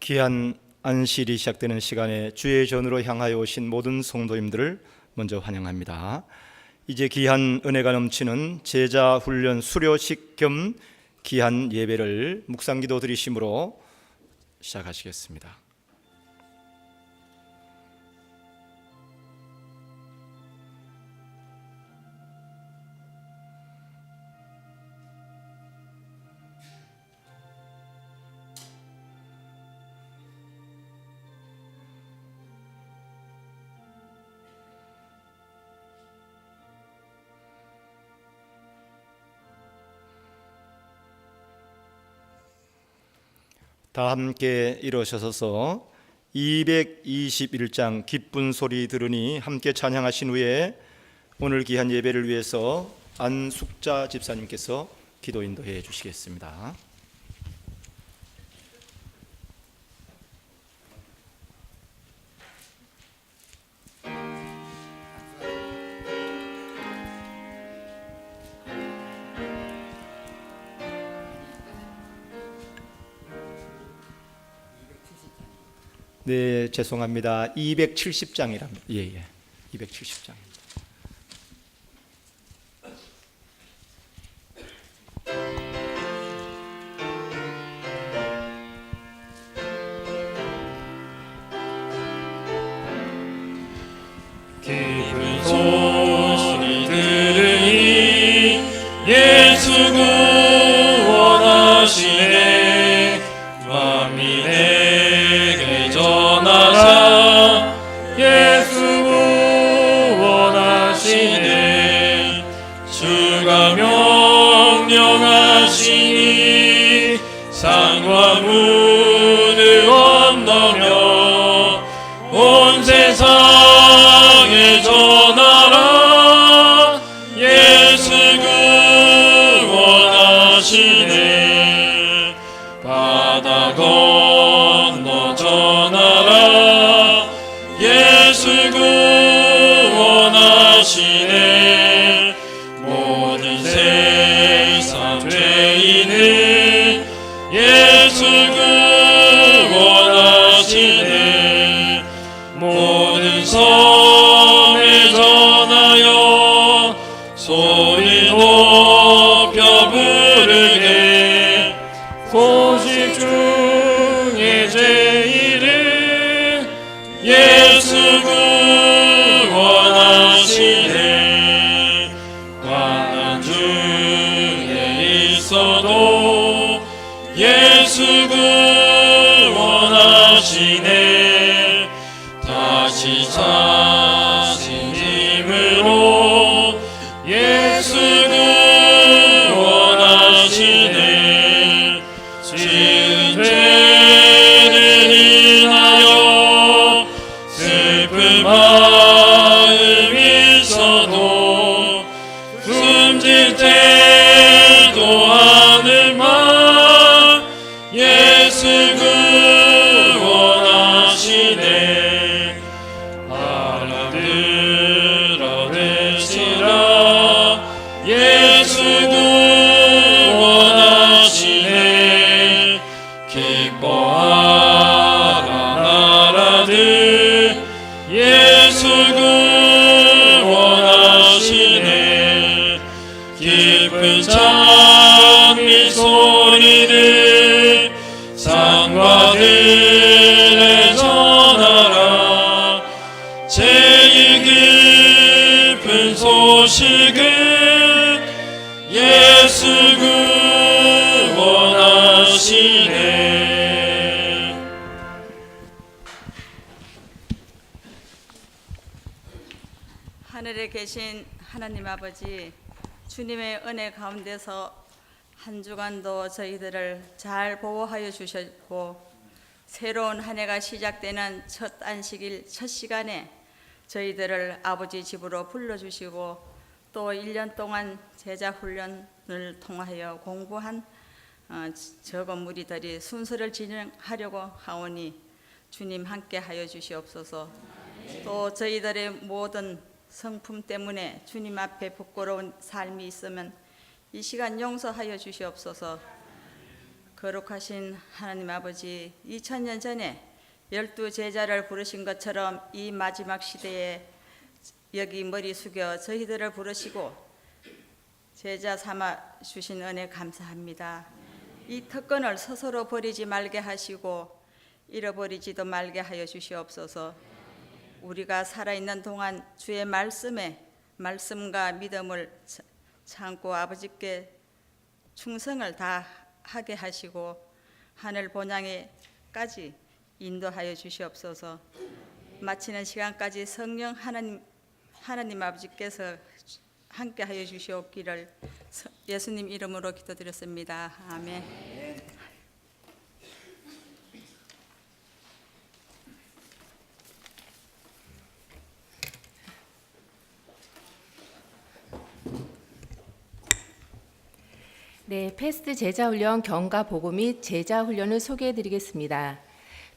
귀한 안식일이 시작되는 시간에 주의 전으로 향하여 오신 모든 성도님들을 먼저 환영합니다. 이제 귀한 은혜가 넘치는 제자 훈련 수료식 겸 귀한 예배를 묵상기도 드리심으로 시작하시겠습니다. 다 함께 일어서서 221장 기쁜 소리 들으니 함께 찬양하신 후에 오늘 귀한 예배를 위해서 안숙자 집사님께서 기도 인도해 주시겠습니다. 네, 죄송합니다. 270장이랍니다. 예, 270장입니다. 기쁜 소리 들으니 예수 구원하시네. 만민에게 전하자 예수 구원하시네. 주가 명령하시니 산과 문을 건너며 온 세상에 전하라. 예수 구원하시네. 바다 건너 전하라. 예수 구원하시네. 모든 세상 죄인은 예수 구원하시네. 모든 섬에 전하여 소리 높여 부르게. 소식 중에 제일은 예수 구원하시네. 환난 중에 있어도 예수 구원하시네. 다시 사신 힘으로 예수 구원하시네. 지은 죄를 인하여 슬픈 마음 있어도 숨질 때도 하는 말 예수 구원하시네. 알아들어내시라. 예수 구원하시네. 기뻐하라 나라들 예수 구원하시네. 기쁜 찬미 소리를 산과 들에 전하라. 제일 깊은 소식은 예수 구원하시네. 하늘에 계신 하나님 아버지, 주님의 은혜 가운데서 한 주간도 저희들을 잘 보호하여 주셨고, 새로운 한 해가 시작되는 첫 안식일 첫 시간에 저희들을 아버지 집으로 불러주시고, 또 1년 동안 제자 훈련을 통하여 공부한 적은 무리들이 순서를 진행하려고 하오니 주님 함께 하여 주시옵소서. 또 저희들의 모든 성품 때문에 주님 앞에 부끄러운 삶이 있으면 이 시간 용서하여 주시옵소서. 거룩하신 하나님 아버지, 2000년 전에 12제자를 부르신 것처럼 이 마지막 시대에 여기 머리 숙여 저희들을 부르시고 제자 삼아 주신 은혜 감사합니다. 이 특권을 스스로 버리지 말게 하시고 잃어버리지도 말게 하여 주시옵소서. 우리가 살아있는 동안 주의 말씀과 믿음을 참고 아버지께 충성을 다하게 하시고 하늘 본향에까지 인도하여 주시옵소서. 마치는 시간까지 성령 하나님 아버지께서 함께하여 주시옵기를 예수님 이름으로 기도드렸습니다. 아멘. 네, 패스트 제자훈련 경과 보고 및 제자훈련을 소개해드리겠습니다.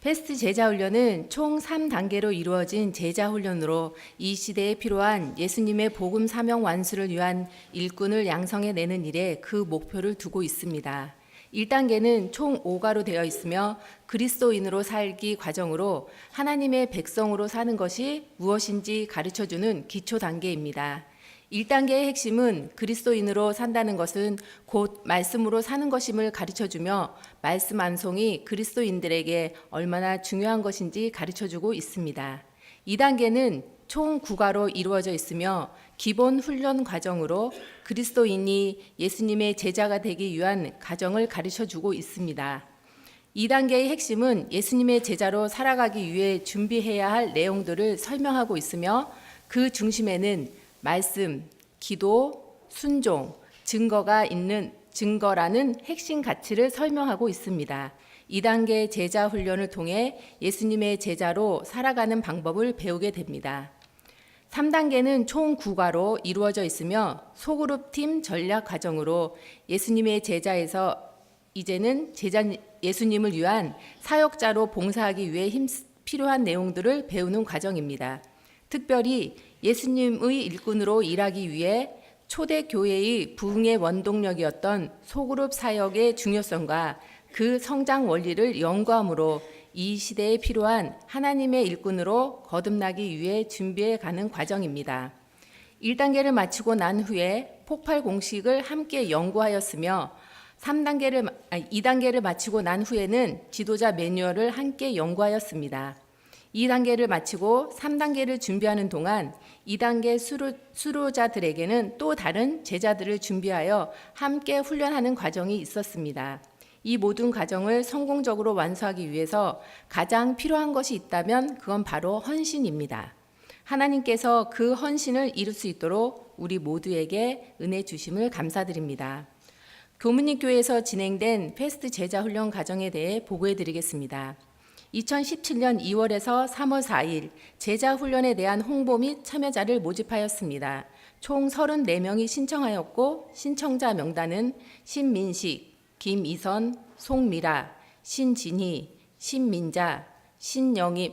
패스트 제자훈련은 총 3단계로 이루어진 제자훈련으로 이 시대에 필요한 예수님의 복음 사명 완수를 위한 일꾼을 양성해내는 일에 그 목표를 두고 있습니다. 1단계는 총 5가로 되어 있으며 그리스도인으로 살기 과정으로 하나님의 백성으로 사는 것이 무엇인지 가르쳐주는 기초 단계입니다. 1단계의 핵심은 그리스도인으로 산다는 것은 곧 말씀으로 사는 것임을 가르쳐주며 말씀 암송이 그리스도인들에게 얼마나 중요한 것인지 가르쳐주고 있습니다. 2단계는 총 9가로 이루어져 있으며 기본 훈련 과정으로 그리스도인이 예수님의 제자가 되기 위한 과정을 가르쳐주고 있습니다. 2단계의 핵심은 예수님의 제자로 살아가기 위해 준비해야 할 내용들을 설명하고 있으며 그 중심에는 말씀, 기도, 순종, 증거라는 핵심 가치를 설명하고 있습니다. 2단계 제자 훈련을 통해 예수님의 제자로 살아가는 방법을 배우게 됩니다. 3단계는 총 9과로 이루어져 있으며 소그룹 팀 전략 과정으로 예수님의 제자에서 이제는 예수님을 위한 사역자로 봉사하기 위해 필요한 내용들을 배우는 과정입니다. 특별히 예수님의 일꾼으로 일하기 위해 초대교회의 부흥의 원동력이었던 소그룹 사역의 중요성과 그 성장 원리를 연구함으로 이 시대에 필요한 하나님의 일꾼으로 거듭나기 위해 준비해 가는 과정입니다. 1단계를 마치고 난 후에 폭발 공식을 함께 연구하였으며 2단계를 마치고 난 후에는 지도자 매뉴얼을 함께 연구하였습니다. 2단계를 마치고 3단계를 준비하는 동안 2단계 수료자들에게는 또 다른 제자들을 준비하여 함께 훈련하는 과정이 있었습니다. 이 모든 과정을 성공적으로 완수하기 위해서 가장 필요한 것이 있다면 그건 바로 헌신입니다. 하나님께서 그 헌신을 이룰 수 있도록 우리 모두에게 은혜 주심을 감사드립니다. 교문리교회에서 진행된 패스트 제자훈련 과정에 대해 보고해 드리겠습니다. 2017년 2월에서 3월 4일 제자훈련에 대한 홍보 및 참여자를 모집하였습니다. 총 34명이 신청하였고 신청자 명단은 신민식, 김이선, 송미라, 신진희, 신민자, 심영임,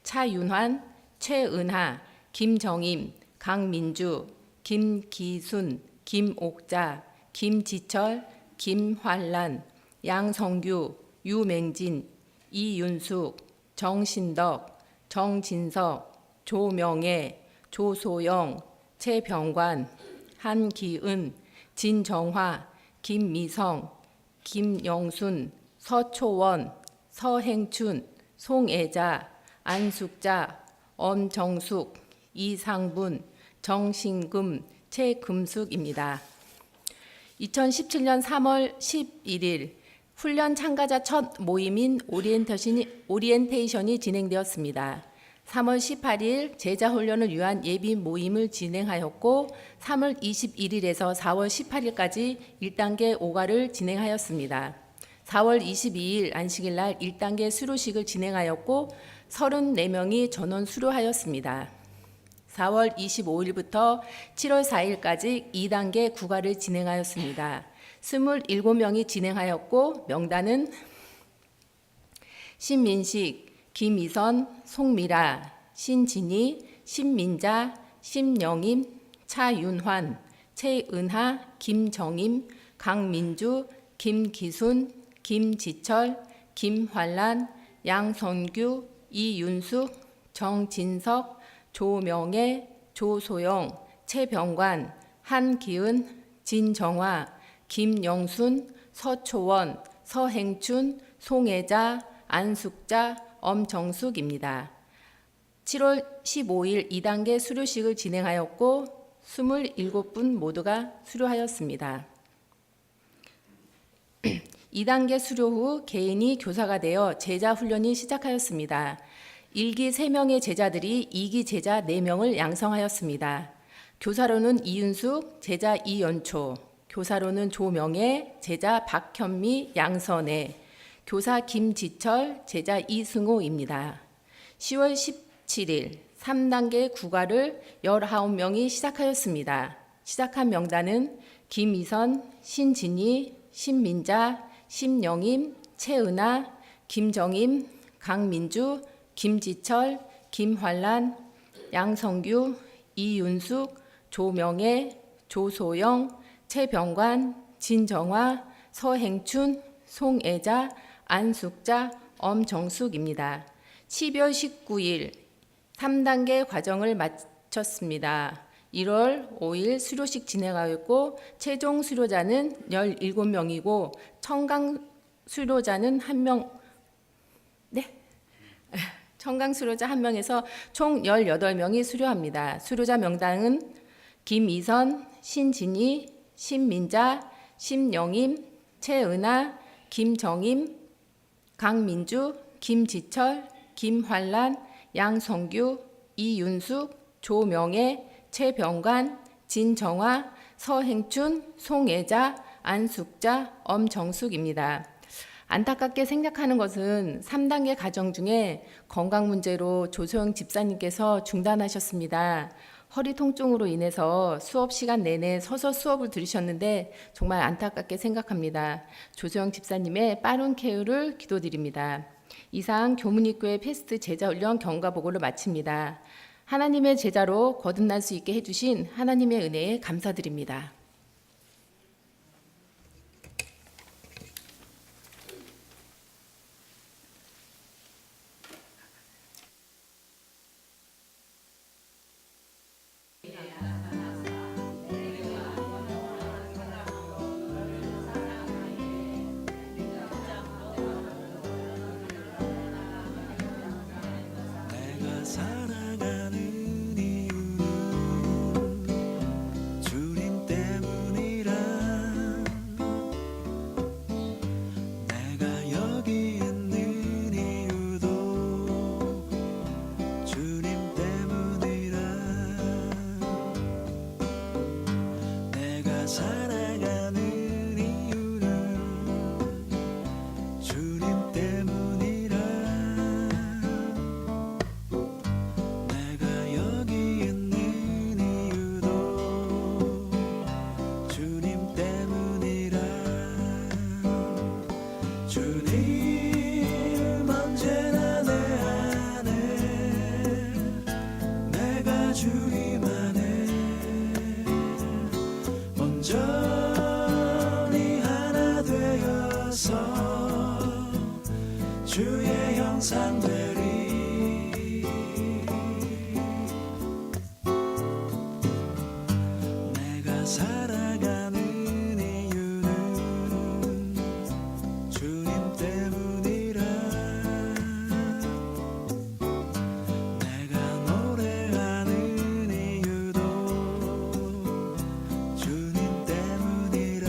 차윤환, 최은하, 김정임, 강민주, 김기순, 김옥자, 김지철, 김환란, 양성규, 유맹진, 이윤숙, 정신덕, 정진석, 조명애, 조소영, 최병관, 한기은, 진정화, 김미성, 김영순, 서초원, 서행춘, 송애자, 안숙자, 엄정숙, 이상분, 정신금, 최금숙입니다. 2017년 3월 11일 훈련 참가자 첫 모임인 오리엔테이션이 진행되었습니다. 3월 18일 제자훈련을 위한 예비 모임을 진행하였고 3월 21일에서 4월 18일까지 1단계 5과를 진행하였습니다. 4월 22일 안식일 날 1단계 수료식을 진행하였고 34명이 전원 수료하였습니다. 4월 25일부터 7월 4일까지 2단계 9과를 진행하였습니다. 27명이 진행하였고 명단은 신민식, 김이선, 송미라, 신진희, 신민자, 심영임, 차윤환, 최은하, 김정임, 강민주, 김기순, 김지철, 김환란, 양선규, 이윤숙, 정진석, 조명애, 조소영, 최병관, 한기은, 진정화, 김영순, 서초원, 서행춘, 송혜자, 안숙자, 엄정숙입니다. 7월 15일 2단계 수료식을 진행하였고 27분 모두가 수료하였습니다. 2단계 수료 후 개인이 교사가 되어 제자 훈련이 시작하였습니다. 1기 3명의 제자들이 2기 제자 4명을 양성하였습니다. 교사로는 이윤숙, 제자 이연초, 교사로는 조명애, 제자 박현미, 양선애, 교사 김지철, 제자 이승호입니다. 10월 17일 3단계 국가를 19명이 시작하였습니다. 시작한 명단은 김이선, 신진희, 신민자, 심영임, 최은아, 김정임, 강민주, 김지철, 김환란, 양성규, 이윤숙, 조명애, 조소영, 최병관, 진정화, 서행춘, 송애자, 안숙자, 엄정숙입니다. 12월 19일 3단계 과정을 마쳤습니다. 1월 5일 수료식 진행하였고 최종 수료자는 17명이고 청강 수료자는 1명, 청강 수료자 1명에서 총 18명이 수료합니다. 수료자 명단은 김이선, 신진희, 신민자, 심영임, 최은아, 김정임, 강민주, 김지철, 김환란, 양성규, 이윤숙, 조명애, 최병관, 진정화, 서행춘, 송애자, 안숙자, 엄정숙입니다. 안타깝게 생각하는 것은 3단계 과정 중에 건강 문제로 조소영 집사님께서 중단하셨습니다. 허리 통증으로 인해서 수업 시간 내내 서서 수업을 들으셨는데 정말 안타깝게 생각합니다. 조소영 집사님의 빠른 쾌유를 기도드립니다. 이상 교문입구의 패스트 제자훈련 경과보고를 마칩니다. 하나님의 제자로 거듭날 수 있게 해주신 하나님의 은혜에 감사드립니다. 내가 살아가는 이유는 주님 때문이라. 내가 여기 있는 이유도 주님 때문이라. 내가 살아가는 이유는 주님 때문이라. 내가 여기 있는 이유도 주님 때문이라. 주님 언제나 내 안에, 내가 주님 안에 온전히 하나 되어서 주의 형상 되리. 내가 살아가는 이유는 주님 때문이라. 내가 노래하는 이유도 주님 때문이라.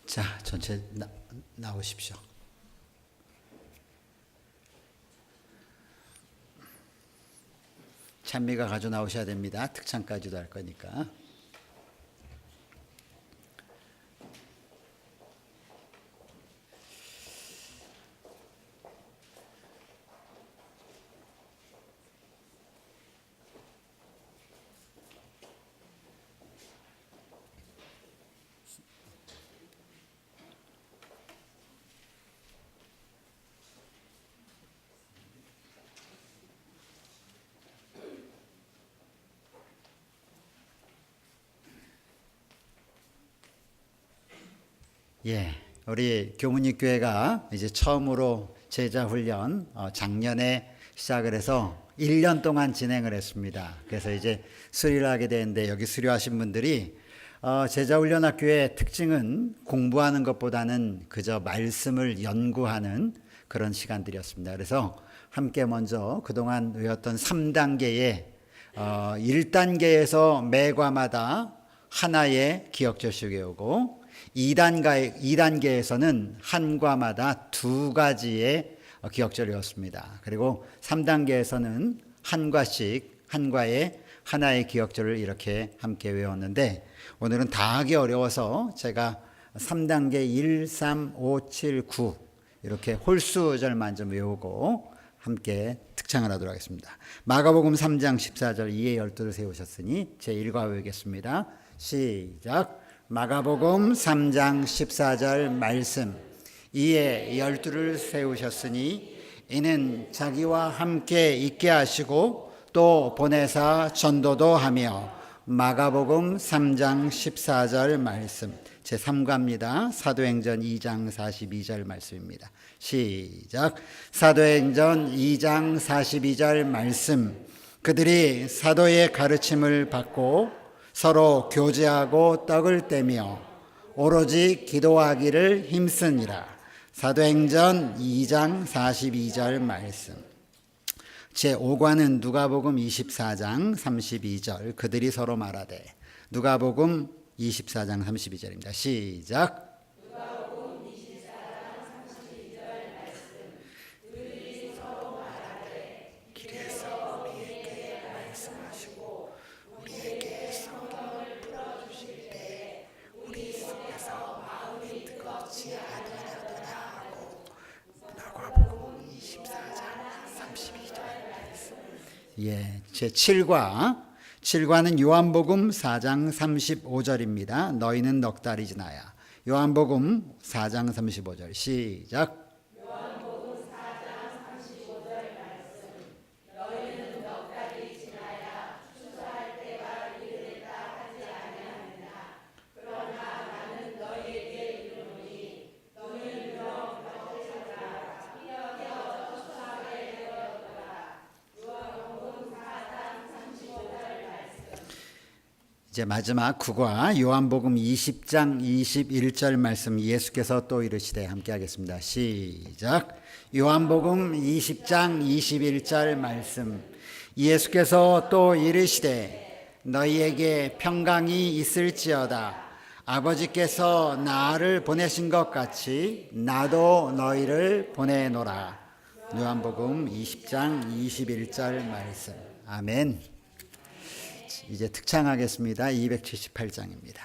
자, 전체 나오십시오. 찬미가 가져 나오셔야 됩니다. 특찬까지도 할 거니까. 예, 우리 교문익 교회가 이제 처음으로 제자 훈련 작년에 시작을 해서 1년 동안 진행을 했습니다. 그래서 이제 수료를 하게 되는데 여기 수료하신 분들이 제자 훈련 학교의 특징은 공부하는 것보다는 그저 말씀을 연구하는 그런 시간들이었습니다. 그래서 함께 먼저 그동안 외웠던 3단계의 1단계에서 매과마다 하나의 기억절식 외우고 2단계에서는 한 과마다 2가지의 기억절을 외웠습니다. 그리고 3단계에서는 한 과씩 한 과에 하나의 기억절을 이렇게 함께 외웠는데 오늘은 다 하기 어려워서 제가 3단계 1, 3, 5, 7, 9 이렇게 홀수절만 좀 외우고 함께 특창을 하도록 하겠습니다. 마가복음 3장 14절 이에 12를 세우셨으니 제1과 외우겠습니다. 시작. 마가복음 3장 14절 말씀. 이에 12를 세우셨으니 이는 자기와 함께 있게 하시고 또 보내사 전도도 하며. 마가복음 3장 14절 말씀. 제3과입니다. 사도행전 2장 42절 말씀입니다. 시작. 사도행전 2장 42절 말씀. 그들이 사도의 가르침을 받고 서로 교제하고 떡을 떼며 오로지 기도하기를 힘쓰니라. 사도행전 2장 42절 말씀. 제5과는 누가복음 24장 32절. 그들이 서로 말하되. 누가복음 24장 32절입니다. 시작. 예, 제7과 7과는 요한복음 4장 35절입니다. 너희는 넉 달이 지나야. 요한복음 4장 35절 시작. 요한복음 4장 35절 말씀. 너희는 넉 달이 지나야 추수할 때가 이르렀다 하지 아니하느냐. 그러나 나는 너희에게 이르노니 너희는 넉 밭에 살아 뛰어 추수하게 되었더라. 요한복음 4장 35절 말씀. 이제 마지막 9과 요한복음 20장 21절 말씀. 예수께서 또 이르시되 함께 하겠습니다. 시작. 요한복음 20장 21절 말씀. 예수께서 또 이르시되 너희에게 평강이 있을지어다. 아버지께서 나를 보내신 것 같이 나도 너희를 보내노라. 요한복음 20장 21절 말씀. 아멘. 이제 특창하겠습니다. 278장입니다.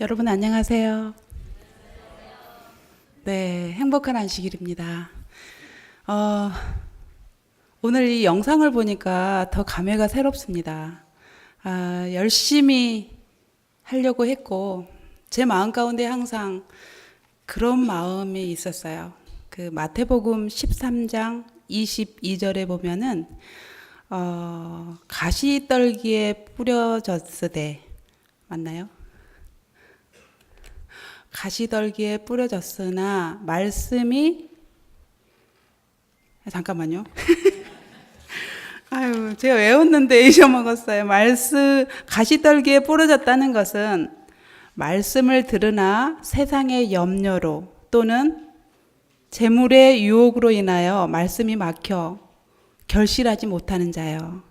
여러분 안녕하세요. 네, 행복한 안식일입니다. 오늘 이 영상을 보니까 더 감회가 새롭습니다. 열심히 하려고 했고 제 마음 가운데 항상 그런 마음이 있었어요. 그 마태복음 13장 22절에 보면은 가시떨기에 뿌려졌으되 맞나요? 가시떨기에 뿌려졌으나 말씀이 잠깐만요. 아유, 제가 외웠는데 잊어먹었어요. 가시떨기에 뿌려졌다는 것은 말씀을 들으나 세상의 염려로 또는 재물의 유혹으로 인하여 말씀이 막혀 결실하지 못하는 자요.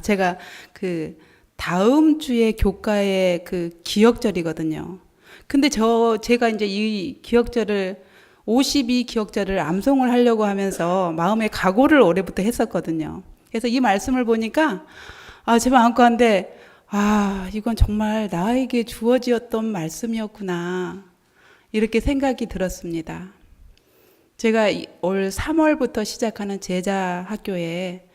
제가 그 다음 주에 교과의 그 기억절이거든요. 근데 제가 이제 이 기억절을 52기억절을 암송을 하려고 하면서 마음의 각오를 올해부터 했었거든요. 그래서 이 말씀을 보니까 제 마음 가운데 이건 정말 나에게 주어지었던 말씀이었구나 이렇게 생각이 들었습니다. 제가 올 3월부터 시작하는 제자 학교에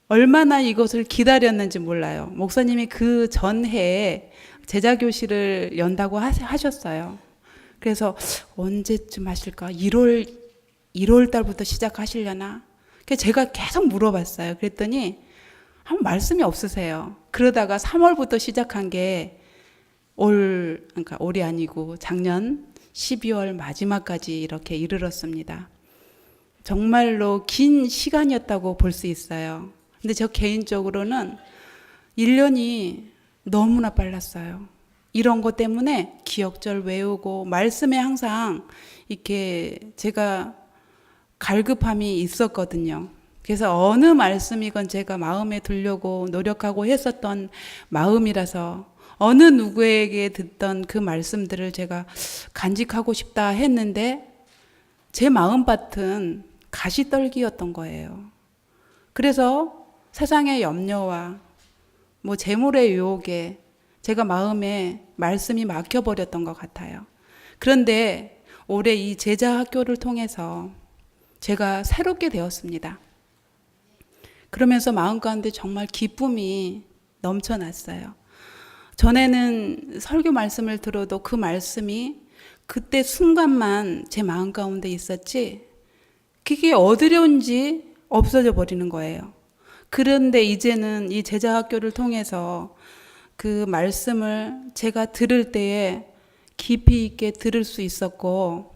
얼마나 이것을 기다렸는지 몰라요. 목사님이 그 전해에 제자 교실을 연다고 하셨어요. 그래서 언제쯤 하실까? 1월 달부터 시작하시려나? 그래서 제가 계속 물어봤어요. 그랬더니 한 말씀이 없으세요. 그러다가 3월부터 시작한 게 그러니까 올이 아니고 작년 12월 마지막까지 이렇게 이르렀습니다. 정말로 긴 시간이었다고 볼 수 있어요. 근데 저 개인적으로는 1년이 너무나 빨랐어요. 이런 것 때문에 기억절 외우고 말씀에 항상 이렇게 제가 갈급함이 있었거든요. 그래서 어느 말씀이건 제가 마음에 들려고 노력하고 했었던 마음이라서 어느 누구에게 듣던 그 말씀들을 제가 간직하고 싶다 했는데 제 마음밭은 가시떨기였던 거예요. 그래서 세상의 염려와 재물의 유혹에 제가 마음에 말씀이 막혀버렸던 것 같아요. 그런데 올해 이 제자 학교를 통해서 제가 새롭게 되었습니다. 그러면서 마음 가운데 정말 기쁨이 넘쳐났어요. 전에는 설교 말씀을 들어도 그 말씀이 그때 순간만 제 마음 가운데 있었지 그게 어디론지 없어져 버리는 거예요. 그런데 이제는 이 제자 학교를 통해서 그 말씀을 제가 들을 때에 깊이 있게 들을 수 있었고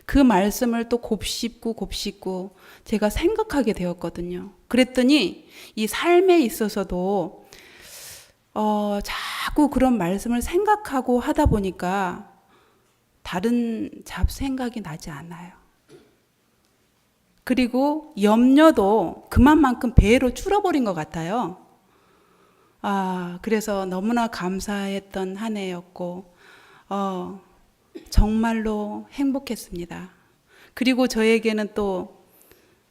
그 말씀을 또 곱씹고 제가 생각하게 되었거든요. 그랬더니 이 삶에 있어서도 자꾸 그런 말씀을 생각하고 하다 보니까 다른 잡생각이 나지 않아요. 그리고 염려도 그만큼 배로 줄어버린 것 같아요. 그래서 너무나 감사했던 한 해였고 정말로 행복했습니다. 그리고 저에게는 또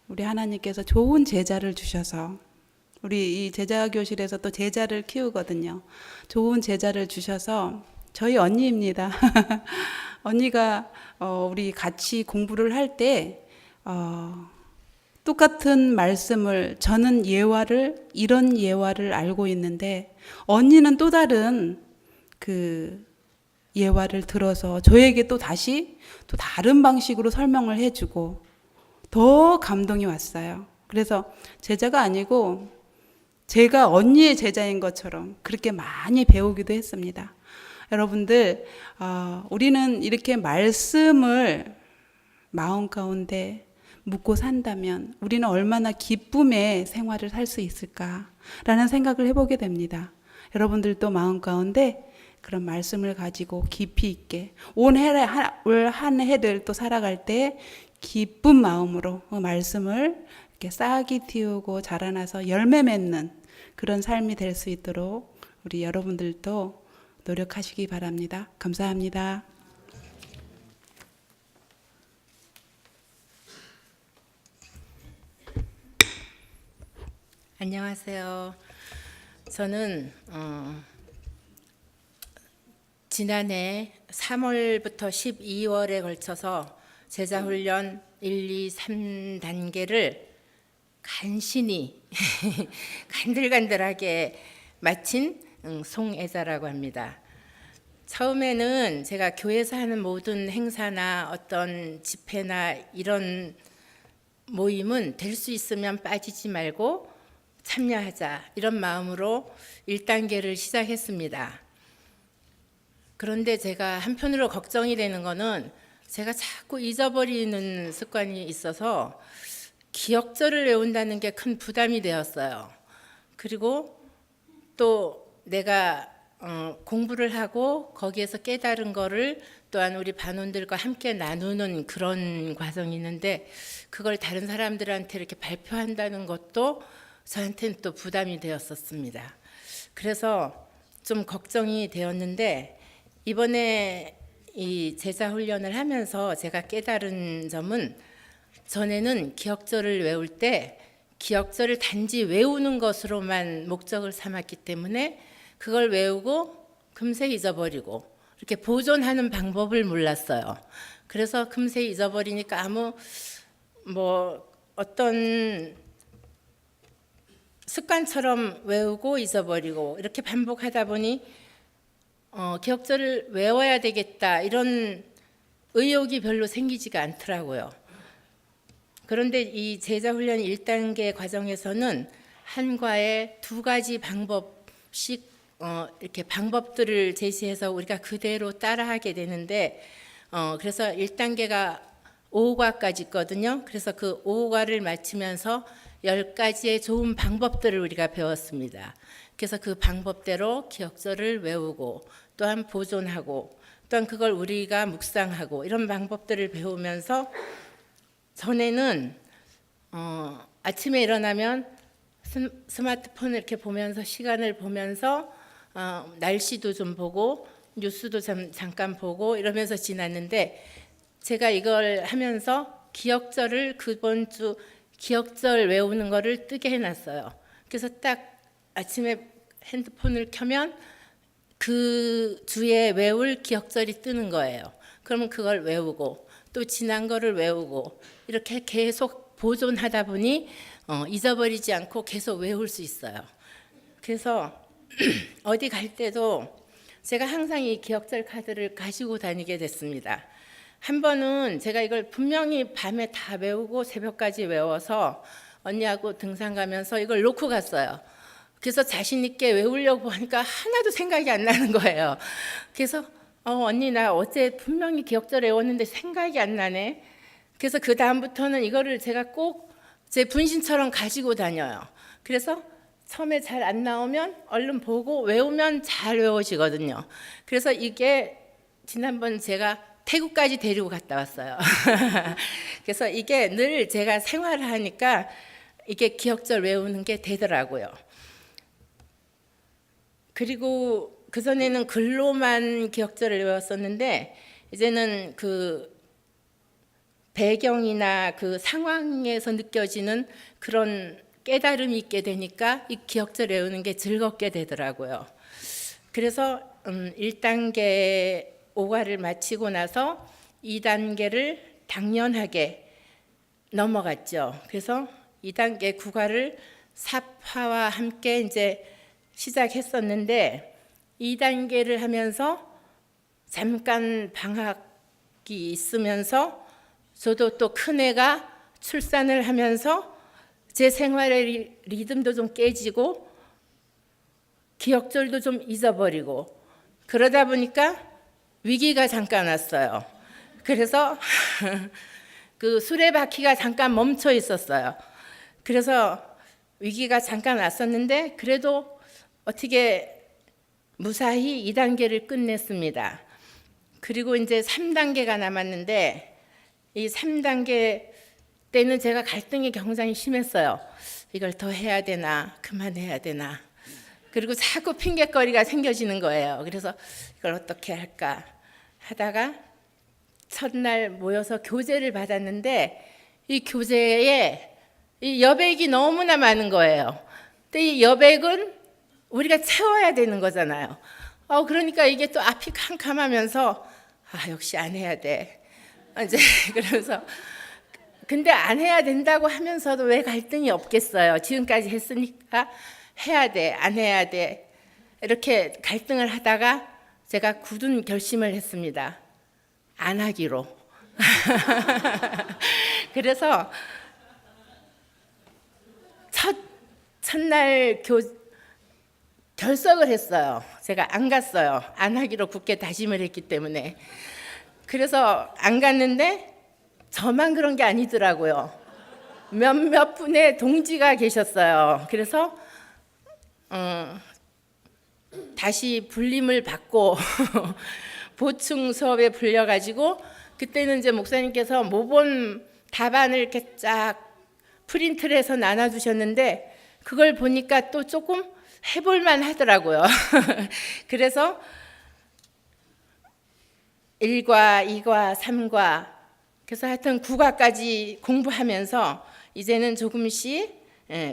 우리 하나님께서 좋은 제자를 주셔서 우리 이 제자 교실에서 또 제자를 키우거든요. 좋은 제자를 주셔서 저희 언니입니다. 언니가 우리 같이 공부를 할 때 똑같은 말씀을 저는 이런 예화를 알고 있는데 언니는 또 다른 그 예화를 들어서 저에게 또 다시 또 다른 방식으로 설명을 해주고 더 감동이 왔어요. 그래서 제자가 아니고 제가 언니의 제자인 것처럼 그렇게 많이 배우기도 했습니다. 여러분들 우리는 이렇게 말씀을 마음 가운데 묻고 산다면 우리는 얼마나 기쁨의 생활을 살 수 있을까라는 생각을 해보게 됩니다. 여러분들도 마음 가운데 그런 말씀을 가지고 깊이 있게 올 한 해를 또 살아갈 때 기쁜 마음으로 그 말씀을 이렇게 싹이 틔우고 자라나서 열매 맺는 그런 삶이 될 수 있도록 우리 여러분들도 노력하시기 바랍니다. 감사합니다. 안녕하세요. 저는 지난해 3월부터 12월에 걸쳐서 제자훈련 1, 2, 3단계를 간신히 간들간들하게 마친 송애자라고 합니다. 처음에는 제가 교회에서 하는 모든 행사나 어떤 집회나 이런 모임은 될 수 있으면 빠지지 말고 참여하자 이런 마음으로 1단계를 시작했습니다. 그런데 제가 한편으로 걱정이 되는 거는 제가 자꾸 잊어버리는 습관이 있어서 기억절을 외운다는 게 큰 부담이 되었어요. 그리고 또 내가 공부를 하고 거기에서 깨달은 거를 또한 우리 반원들과 함께 나누는 그런 과정이 있는데 그걸 다른 사람들한테 이렇게 발표한다는 것도 저한테는 또 부담이 되었었습니다. 그래서 좀 걱정이 되었는데 이번에 이 제자 훈련을 하면서 제가 깨달은 점은 전에는 기억절을 외울 때 기억절을 단지 외우는 것으로만 목적을 삼았기 때문에 그걸 외우고 금세 잊어버리고 이렇게 보존하는 방법을 몰랐어요. 그래서 금세 잊어버리니까 아무 어떤 습관처럼 외우고 잊어버리고 이렇게 반복하다 보니 기억절을 외워야 되겠다 이런 의욕이 별로 생기지가 않더라고요. 그런데 이 제자훈련 1단계 과정에서는 한과에 2가지 방법씩 이렇게 방법들을 제시해서 우리가 그대로 따라하게 되는데 그래서 1단계가 5과까지 있거든요. 그래서 그 5과를 마치면서 10가지의 좋은 방법들을 우리가 배웠습니다. 그래서 그 방법대로 기억절을 외우고 또한 보존하고 또한 그걸 우리가 묵상하고 이런 방법들을 배우면서 전에는 아침에 일어나면 스마트폰을 이렇게 보면서 시간을 보면서 날씨도 좀 보고 뉴스도 잠깐 보고 이러면서 지났는데 제가 이걸 하면서 기억절을 그번 주 기억절 외우는 거를 뜨게 해놨어요. 그래서 딱 아침에 핸드폰을 켜면 그 주에 외울 기억절이 뜨는 거예요. 그러면 그걸 외우고 또 지난 거를 외우고 이렇게 계속 보존하다 보니 잊어버리지 않고 계속 외울 수 있어요. 그래서 어디 갈 때도 제가 항상 이 기억절 카드를 가지고 다니게 됐습니다. 한 번은 제가 이걸 분명히 밤에 다 외우고 새벽까지 외워서 언니하고 등산 가면서 이걸 놓고 갔어요. 그래서 자신 있게 외우려고 하니까 하나도 생각이 안 나는 거예요. 그래서 언니 나 어제 분명히 기억절 외웠는데 생각이 안 나네. 그래서 그 다음부터는 이거를 제가 꼭 제 분신처럼 가지고 다녀요. 그래서 처음에 잘 안 나오면 얼른 보고 외우면 잘 외워지거든요. 그래서 이게 지난번 제가 태국까지 데리고 갔다 왔어요. 그래서 이게 늘 제가 생활을 하니까 이게 기억절 외우는 게 되더라고요. 그리고 그전에는 글로만 기억절을 외웠었는데 이제는 그 배경이나 그 상황에서 느껴지는 그런 깨달음이 있게 되니까 이 기억절 외우는 게 즐겁게 되더라고요. 그래서 1단계 5과를 마치고 나서 2단계를 당연하게 넘어갔죠. 그래서 2단계 9과를 삽화와 함께 이제 시작했었는데 2단계를 하면서 잠깐 방학이 있으면서 저도 또 큰애가 출산을 하면서 제 생활의 리듬도 좀 깨지고 기억절도 좀 잊어버리고 그러다 보니까 위기가 잠깐 왔어요. 그래서 그 수레바퀴가 잠깐 멈춰 있었어요. 그래서 위기가 잠깐 왔었는데 그래도 어떻게 무사히 2단계를 끝냈습니다. 그리고 이제 3단계가 남았는데 이 3단계 때는 제가 갈등이 굉장히 심했어요. 이걸 더 해야 되나 그만해야 되나 그리고 자꾸 핑계거리가 생겨지는 거예요. 그래서 이걸 어떻게 할까 하다가 첫날 모여서 교재를 받았는데 이 교재에 이 여백이 너무나 많은 거예요. 근데 이 여백은 우리가 채워야 되는 거잖아요. 그러니까 이게 또 앞이 캄캄하면서 역시 안 해야 돼. 이제 그러면서 근데 안 해야 된다고 하면서도 왜 갈등이 없겠어요. 지금까지 했으니까 해야 돼, 안 해야 돼. 이렇게 갈등을 하다가 제가 굳은 결심을 했습니다. 안 하기로. 그래서 첫날 결석을 했어요. 제가 안 갔어요. 안 하기로 굳게 다짐을 했기 때문에. 그래서 안 갔는데 저만 그런 게 아니더라고요. 몇몇 분의 동지가 계셨어요. 그래서 다시 불림을 받고 보충 수업에 불려가지고 그때는 이제 목사님께서 모본 답안을 이렇게 쫙 프린트를 해서 나눠주셨는데 그걸 보니까 또 조금 해볼만 하더라고요. 그래서 1과, 2과, 3과 그래서 하여튼 9과까지 공부하면서 이제는 조금씩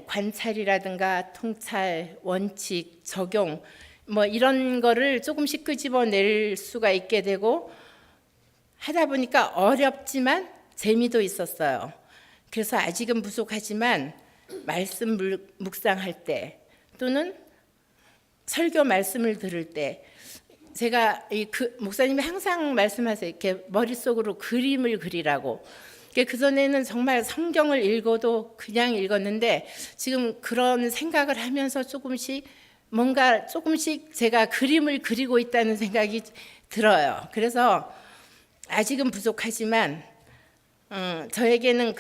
관찰이라든가 통찰, 원칙, 적용 뭐 이런 거를 조금씩 끄집어낼 수가 있게 되고 하다 보니까 어렵지만 재미도 있었어요. 그래서 아직은 부족하지만 말씀 묵상할 때 또는 설교 말씀을 들을 때 제가 목사님이 항상 말씀하세요. 이렇게 머릿속으로 그림을 그리라고. 그전에는 정말 성경을 읽어도 그냥 읽었는데 지금 그런 생각을 하면서 조금씩 제가 그림을 그리고 있다는 생각이 들어요. 그래서 아직은 부족하지만 저에게는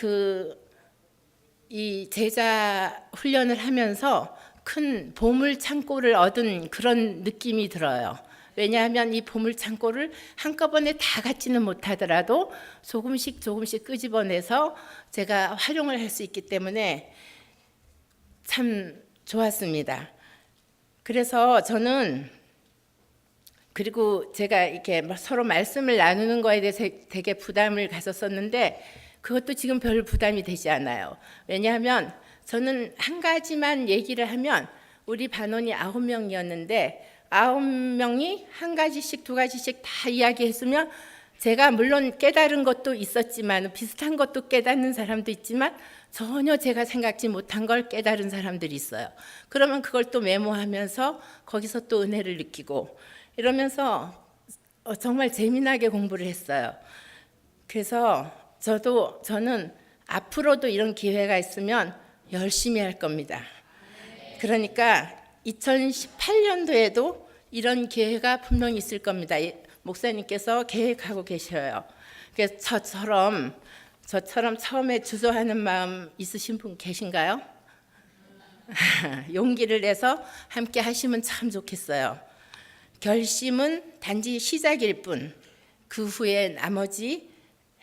이 제자 훈련을 하면서 큰 보물 창고를 얻은 그런 느낌이 들어요. 왜냐하면 이 보물 창고를 한꺼번에 다 갖지는 못하더라도 조금씩 끄집어내서 제가 활용을 할 수 있기 때문에 참 좋았습니다. 그래서 저는 그리고 제가 이렇게 서로 말씀을 나누는 거에 대해서 되게 부담을 가졌었는데 그것도 지금 별 부담이 되지 않아요. 왜냐하면 저는 한 가지만 얘기를 하면 우리 반원이 9명이었는데 9명이 한 가지씩 두 가지씩 다 이야기했으면 제가 물론 깨달은 것도 있었지만 비슷한 것도 깨닫는 사람도 있지만 전혀 제가 생각지 못한 걸 깨달은 사람들이 있어요. 그러면 그걸 또 메모하면서 거기서 또 은혜를 느끼고 이러면서 정말 재미나게 공부를 했어요. 그래서 저는 앞으로도 이런 기회가 있으면 열심히 할 겁니다. 그러니까 2018년도에도 이런 기회가 분명히 있을 겁니다. 목사님께서 계획하고 계셔요. 그래서 저처럼 처음에 주저하는 마음 있으신 분 계신가요? 용기를 내서 함께 하시면 참 좋겠어요. 결심은 단지 시작일 뿐, 그 후에 나머지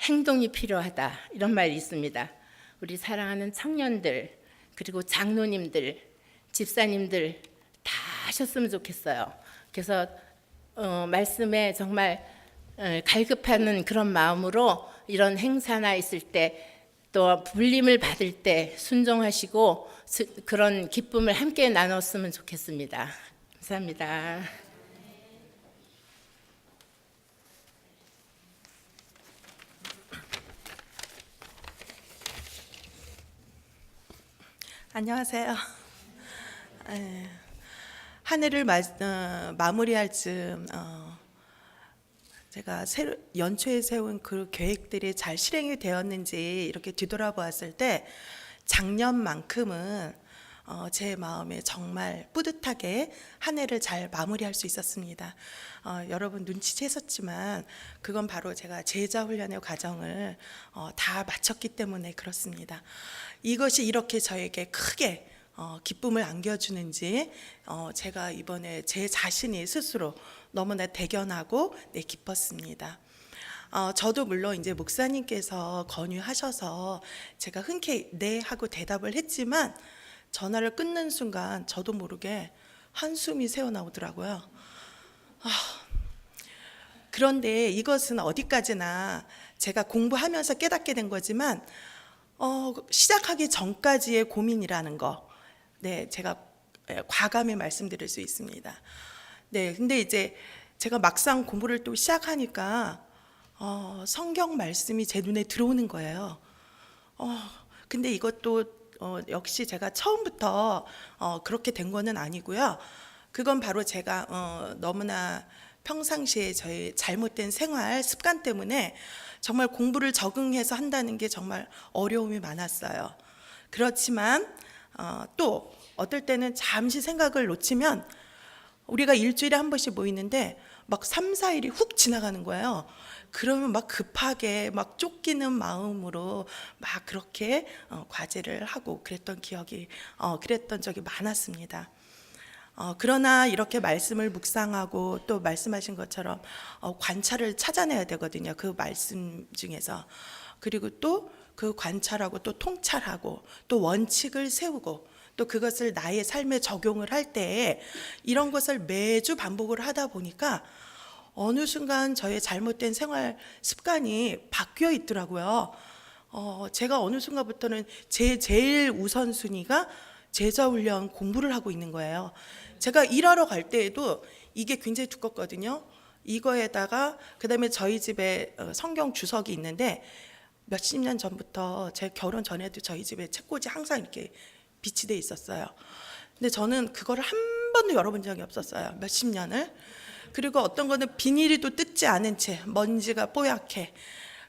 행동이 필요하다. 이런 말이 있습니다. 우리 사랑하는 청년들, 그리고 장로님들, 집사님들 다 하셨으면 좋겠어요. 그래서 말씀에 정말 갈급하는 그런 마음으로 이런 행사나 있을 때 또 불림을 받을 때 순종하시고 그런 기쁨을 함께 나눴으면 좋겠습니다. 감사합니다. 안녕하세요. 한 해를 마무리할 즈음 제가 연초에 세운 그 계획들이 잘 실행이 되었는지 이렇게 뒤돌아보았을 때 작년만큼은 제 마음에 정말 뿌듯하게 한 해를 잘 마무리할 수 있었습니다. 여러분 눈치채셨지만 그건 바로 제가 제자 훈련의 과정을 다 마쳤기 때문에 그렇습니다. 이것이 이렇게 저에게 크게 기쁨을 안겨주는지 제가 이번에 제 자신이 스스로 너무나 대견하고 기뻤습니다. 저도 물론 이제 목사님께서 권유하셔서 제가 흔쾌히 네 하고 대답을 했지만 전화를 끊는 순간 저도 모르게 한숨이 새어나오더라고요. 그런데 이것은 어디까지나 제가 공부하면서 깨닫게 된 거지만 시작하기 전까지의 고민이라는 거, 제가 과감히 말씀드릴 수 있습니다. 네, 근데 이제 제가 막상 공부를 또 시작하니까 성경 말씀이 제 눈에 들어오는 거예요. 근데 이것도 역시 제가 처음부터 그렇게 된 거는 아니고요. 그건 바로 제가 너무나 평상시에 저의 잘못된 생활 습관 때문에 정말 공부를 적응해서 한다는 게 정말 어려움이 많았어요. 그렇지만 또 어떨 때는 잠시 생각을 놓치면 우리가 일주일에 한 번씩 모이는데 막 3, 4일이 훅 지나가는 거예요. 그러면 막 급하게 막 쫓기는 마음으로 막 그렇게 과제를 하고 그랬던 적이 많았습니다. 그러나 이렇게 말씀을 묵상하고 또 말씀하신 것처럼 관찰을 찾아내야 되거든요. 그 말씀 중에서. 그리고 또 그 관찰하고 또 통찰하고 또 원칙을 세우고 또 그것을 나의 삶에 적용을 할 때 이런 것을 매주 반복을 하다 보니까 어느 순간 저의 잘못된 생활 습관이 바뀌어 있더라고요. 제가 어느 순간부터는 제일 우선순위가 제자훈련 공부를 하고 있는 거예요. 제가 일하러 갈 때에도 이게 굉장히 두껍거든요. 이거에다가 그다음에 저희 집에 성경 주석이 있는데 몇십 년 전부터 제 결혼 전에도 저희 집에 책꽂이 항상 이렇게 빛이 돼 있었어요. 근데 저는 그거를 한 번도 열어본 적이 없었어요. 몇십 년을. 그리고 어떤 거는 비닐이 또 뜯지 않은 채 먼지가 뽀얗게.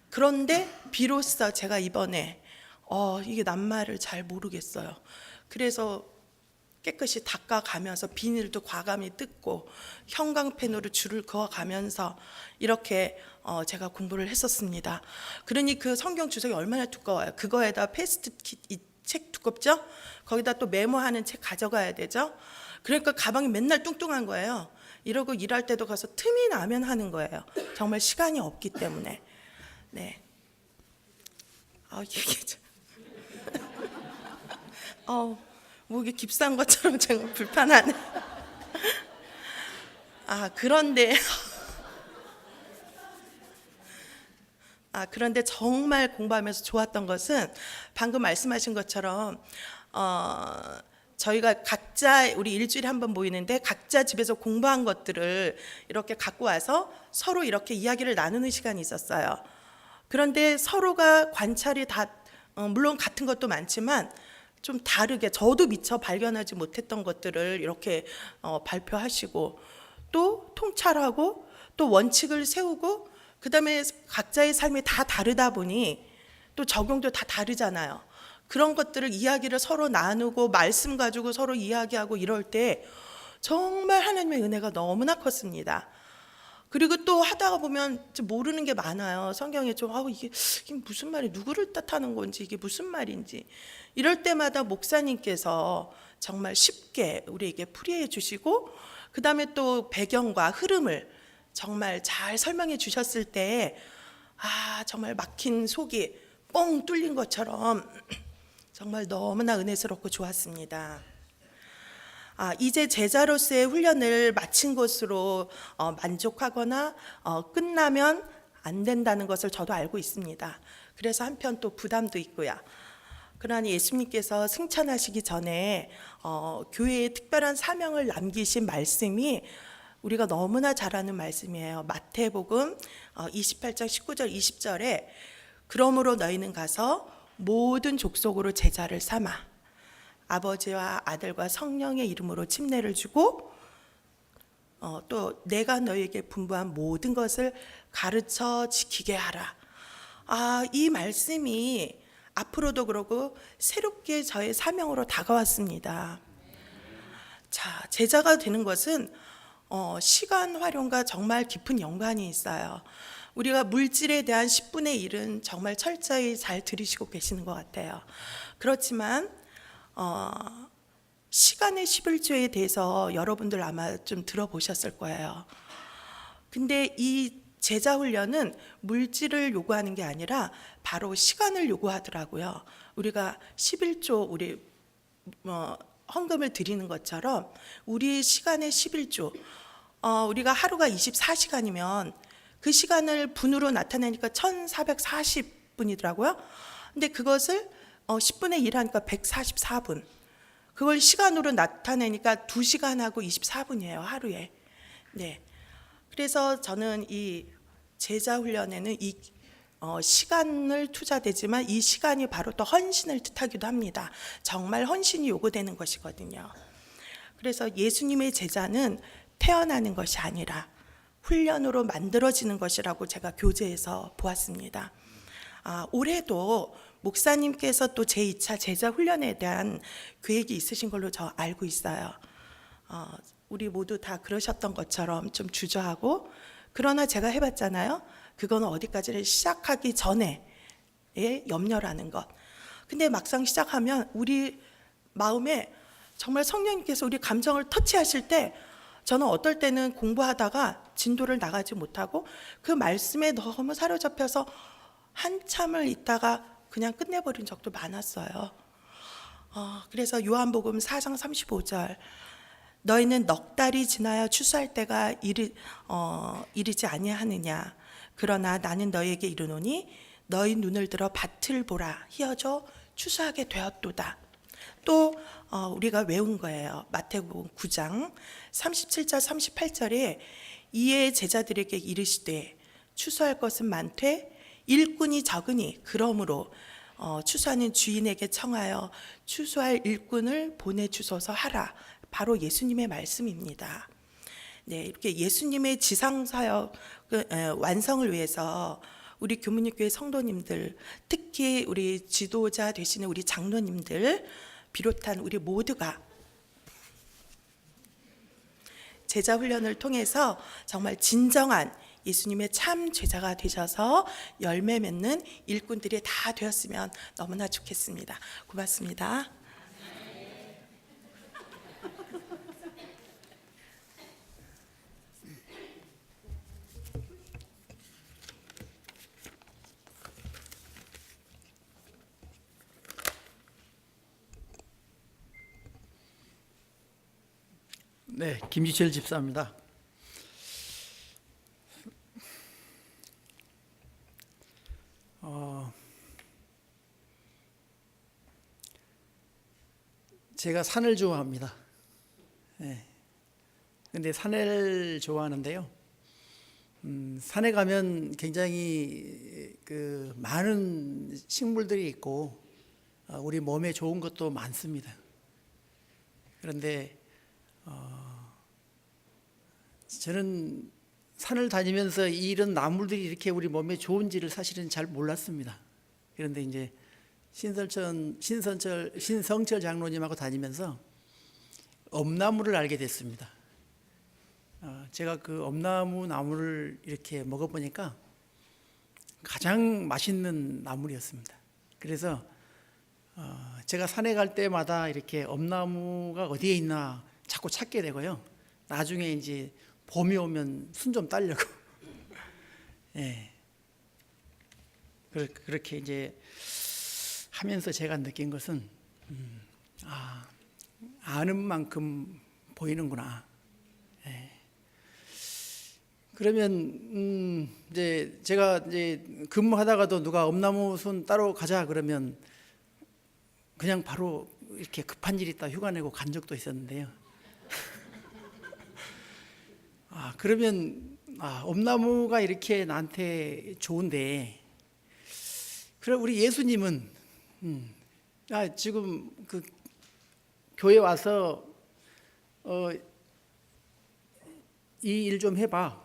그런데 비로소 제가 이번에 이게 낱말을 잘 모르겠어요. 그래서 깨끗이 닦아가면서 비닐도 과감히 뜯고 형광펜으로 줄을 그어가면서 이렇게 제가 공부를 했었습니다. 그러니 그 성경 주석이 얼마나 두꺼워요. 그거에다 패스트킷 이 책 두껍죠? 거기다 또 메모하는 책 가져가야 되죠? 그러니까 가방이 맨날 뚱뚱한 거예요. 이러고 일할 때도 가서 틈이 나면 하는 거예요. 정말 시간이 없기 때문에. 네. 이게 참. 목이 깁스한 것처럼 정말 불편하네. 그런데 정말 공부하면서 좋았던 것은 방금 말씀하신 것처럼 저희가 각자 우리 일주일에 한 번 모이는데 각자 집에서 공부한 것들을 이렇게 갖고 와서 서로 이렇게 이야기를 나누는 시간이 있었어요. 그런데 서로가 관찰이 다 물론 같은 것도 많지만 좀 다르게 저도 미처 발견하지 못했던 것들을 이렇게 발표하시고 또 통찰하고 또 원칙을 세우고 그다음에 각자의 삶이 다 다르다 보니 또 적용도 다 다르잖아요. 그런 것들을 이야기를 서로 나누고 말씀 가지고 서로 이야기하고 이럴 때 정말 하나님의 은혜가 너무나 컸습니다. 그리고 또 하다가 보면 모르는 게 많아요. 성경에 좀 이게 무슨 말이 누구를 뜻하는 건지 이게 무슨 말인지 이럴 때마다 목사님께서 정말 쉽게 우리에게 풀이해 주시고 그다음에 또 배경과 흐름을 정말 잘 설명해 주셨을 때 정말 막힌 속이 뻥 뚫린 것처럼 정말 너무나 은혜스럽고 좋았습니다. 이제 제자로서의 훈련을 마친 것으로 만족하거나 끝나면 안 된다는 것을 저도 알고 있습니다. 그래서 한편 또 부담도 있고요. 그러니 예수님께서 승천하시기 전에 교회에 특별한 사명을 남기신 말씀이 우리가 너무나 잘 아는 말씀이에요. 마태복음 28장 19절 20절에 그러므로 너희는 가서 모든 족속으로 제자를 삼아 아버지와 아들과 성령의 이름으로 침례를 주고 또 내가 너희에게 분부한 모든 것을 가르쳐 지키게 하라. 이 말씀이 앞으로도 그러고 새롭게 저의 사명으로 다가왔습니다. 자, 제자가 되는 것은 시간 활용과 정말 깊은 연관이 있어요. 우리가 물질에 대한 10분의 1은 정말 철저히 잘 들으시고 계시는 것 같아요. 그렇지만 시간의 11조에 대해서 여러분들 아마 좀 들어보셨을 거예요. 근데 이 제자 훈련은 물질을 요구하는 게 아니라 바로 시간을 요구하더라고요. 우리가 11조 우리 헌금을 드리는 것처럼 우리 시간의 11조 우리가 하루가 24시간이면 그 시간을 분으로 나타내니까 1440분이더라고요. 근데 그것을 10분의 1 하니까 144분. 그걸 시간으로 나타내니까 2시간하고 24분이에요, 하루에. 네. 그래서 저는 이 제자 훈련에는 시간을 투자되지만 이 시간이 바로 또 헌신을 뜻하기도 합니다. 정말 헌신이 요구되는 것이거든요. 그래서 예수님의 제자는 태어나는 것이 아니라 훈련으로 만들어지는 것이라고 제가 교재에서 보았습니다. 올해도 목사님께서 또 제2차 제자 훈련에 대한 계획이 있으신 걸로 저 알고 있어요. 우리 모두 다 그러셨던 것처럼 좀 주저하고, 그러나 제가 해봤잖아요. 그거는 어디까지를 시작하기 전에 염려라는 것. 근데 막상 시작하면 우리 마음에 정말 성령님께서 우리 감정을 터치하실 때, 저는 어떨 때는 공부하다가 진도를 나가지 못하고 그 말씀에 너무 사로잡혀서 한참을 있다가 그냥 끝내버린 적도 많았어요. 그래서 요한복음 4장 35절, 너희는 넉 달이 지나야 추수할 때가 이르지 아니하느냐. 그러나 나는 너희에게 이르노니 너희 눈을 들어 밭을 보라. 희어져 추수하게 되었도다. 또 우리가 외운 거예요. 마태복음 9장 37절 38절에 이에 제자들에게 이르시되 추수할 것은 많되 일꾼이 적으니 그러므로 추수하는 주인에게 청하여 추수할 일꾼을 보내주소서 하라. 바로 예수님의 말씀입니다. 네, 이렇게 예수님의 지상사역 완성을 위해서 우리 교문육교회 성도님들, 특히 우리 지도자 되시는 우리 장로님들 비롯한 우리 모두가 제자 훈련을 통해서 정말 진정한 예수님의 참 제자가 되셔서 열매 맺는 일꾼들이 다 되었으면 너무나 좋겠습니다. 고맙습니다. 네, 김지철 집사입니다. 제가 산을 좋아합니다. 네. 근데 산을 좋아하는데요. 산에 가면 굉장히 많은 식물들이 있고 우리 몸에 좋은 것도 많습니다. 그런데 저는 산을 다니면서 이런 나물들이 이렇게 우리 몸에 좋은지를 사실은 잘 몰랐습니다. 그런데 이제 신성철 장로님하고 다니면서 엄나무를 알게 됐습니다. 제가 그 엄나무 나무를 이렇게 먹어보니까 가장 맛있는 나물이었습니다. 그래서 제가 산에 갈 때마다 이렇게 엄나무가 어디에 있나 자꾸 찾게 되고요. 나중에 이제 봄이 오면 순 좀 따려고. 예. 그렇게 이제 하면서 제가 느낀 것은 아는 만큼 보이는구나. 예. 그러면 이제 제가 이제 근무하다가도 누가 엄나무 손 따러 가자 그러면 그냥 바로 이렇게 급한 일 있다 휴가 내고 간 적도 있었는데요. 그러면 엄나무가 이렇게 나한테 좋은데, 그럼 우리 예수님은 지금 그 교회 와서 이 일 좀 해봐.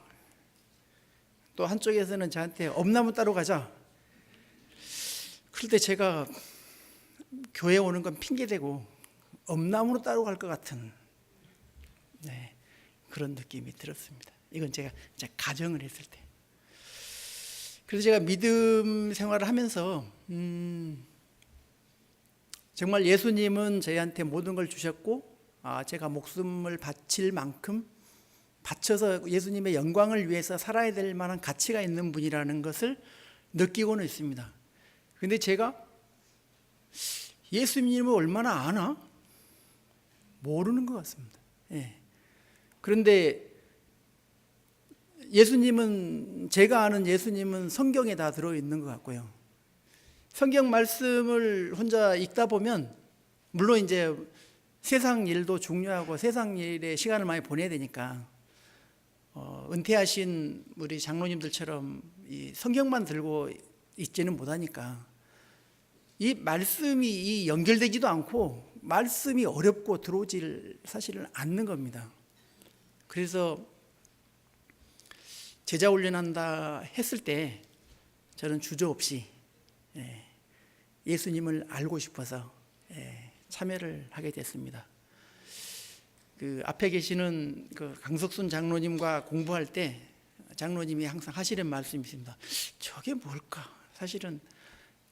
또 한쪽에서는 저한테 엄나무 따러 가자. 그럴 때 제가 교회 오는 건 핑계대고 엄나무로 따로 갈 것 같은 그런 느낌이 들었습니다. 이건 제가 가정을 했을 때. 그래서 제가 믿음 생활을 하면서 정말 예수님은 저희한테 모든 걸 주셨고 제가 목숨을 바칠 만큼 바쳐서 예수님의 영광을 위해서 살아야 될 만한 가치가 있는 분이라는 것을 느끼고는 있습니다. 그런데 제가 예수님을 얼마나 아나? 모르는 것 같습니다. 예. 그런데 예수님은, 제가 아는 예수님은 성경에 다 들어있는 것 같고요. 성경 말씀을 혼자 읽다 보면, 물론 이제 세상 일도 중요하고 세상 일에 시간을 많이 보내야 되니까 은퇴하신 우리 장로님들처럼 이 성경만 들고 있지는 못하니까 이 말씀이 이 연결되지도 않고 말씀이 어렵고 들어오질 사실은 않는 겁니다. 그래서 제자 훈련한다 했을 때 저는 주저없이 예수님을 알고 싶어서 참여를 하게 됐습니다. 그 앞에 계시는 그 강석순 장로님과 공부할 때 장로님이 항상 하시는 말씀이 있습니다. 저게 뭘까? 사실은